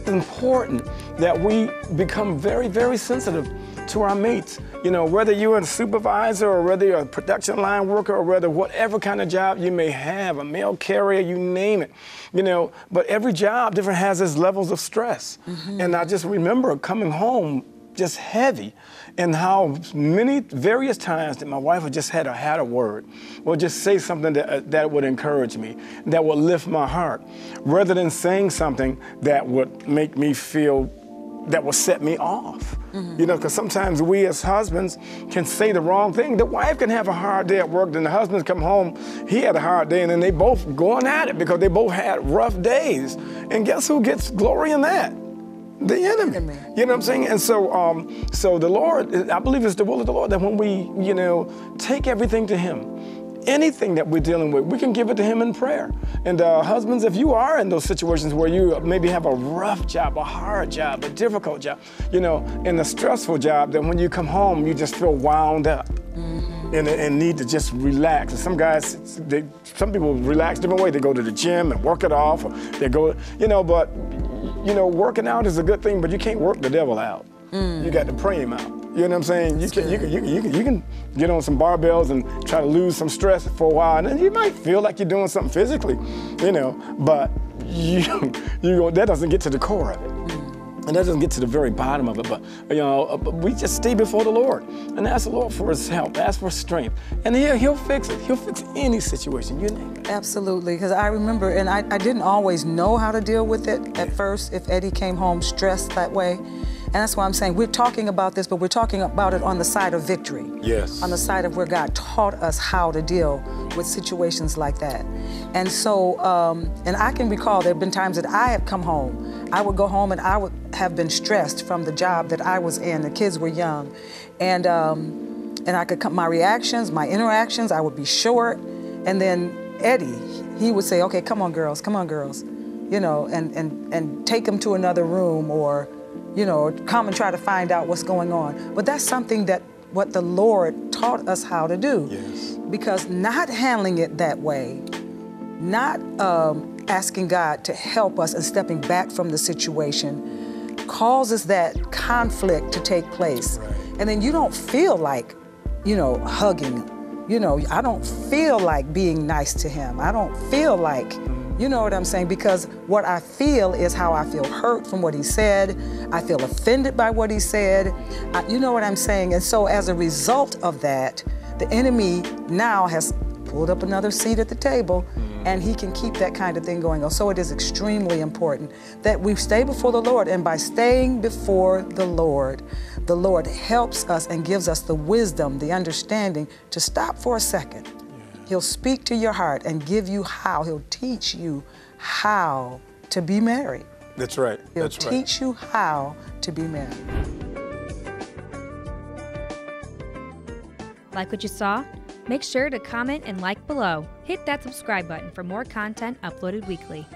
important that we become very, very sensitive to our mates. You know, whether you're a supervisor or whether you're a production line worker or whether whatever kind of job you may have, a mail carrier, you name it, you know, but every job different has its levels of stress. And I just remember coming home just heavy, and how many various times that my wife would just had a word, or just say something that would encourage me, that would lift my heart, rather than saying something that would make me feel, that would set me off. You know, because sometimes we as husbands can say the wrong thing. The wife can have a hard day at work, then the husband come home, he had a hard day, and then they both going at it because they both had rough days. And guess who gets glory in that? The enemy. You know what I'm saying? And so, so the Lord, I believe it's the will of the Lord that when we, you know, take everything to Him, anything that we're dealing with, we can give it to Him in prayer. And husbands, if you are in those situations where you maybe have a rough job, a hard job, a difficult job, you know, and a stressful job, that when you come home, you just feel wound up. And need to just relax. And some guys, some people relax different way. They go to the gym and work it off, or they go, you know, but, you know, working out is a good thing, but you can't work the devil out. You got to pray him out. You know what I'm saying? You can get on some barbells and try to lose some stress for a while, and then you might feel like you're doing something physically, you know, but that doesn't get to the core of it. And that doesn't get to the very bottom of it, but you know, we just stay before the Lord and ask the Lord for His help, ask for strength, and He'll fix it. He'll fix any situation, you name it. Absolutely, because I remember, and I didn't always know how to deal with it at first if Eddie came home stressed that way. And that's why I'm saying we're talking about this, but we're talking about it on the side of victory. Yes. On the side of where God taught us how to deal with situations like that. And so, and I can recall there have been times that I have come home. I would go home and I would have been stressed from the job that I was in. The kids were young. And I could come, my reactions, my interactions, I would be short. And then Eddie, he would say, okay, come on, girls, you know, and take them to another room, or, you know, come and try to find out what's going on. But that's something that what the Lord taught us how to do. Yes. Because not handling it that way, not asking God to help us and stepping back from the situation causes that conflict to take place. Right. And then you don't feel like, you know, hugging. You know, I don't feel like being nice to him. I don't feel like, you know what I'm saying? Because what I feel is how I feel hurt from what he said. I feel offended by what he said. You know what I'm saying? And so as a result of that, the enemy now has pulled up another seat at the table, and he can keep that kind of thing going on. So it is extremely important that we stay before the Lord, and by staying before the Lord helps us and gives us the wisdom, the understanding to stop for a second. Yeah. He'll speak to your heart and give you how. He'll teach you how to be married. That's right. He'll teach you how to be married. Like what you saw? Make sure to comment and like below. Hit that subscribe button for more content uploaded weekly.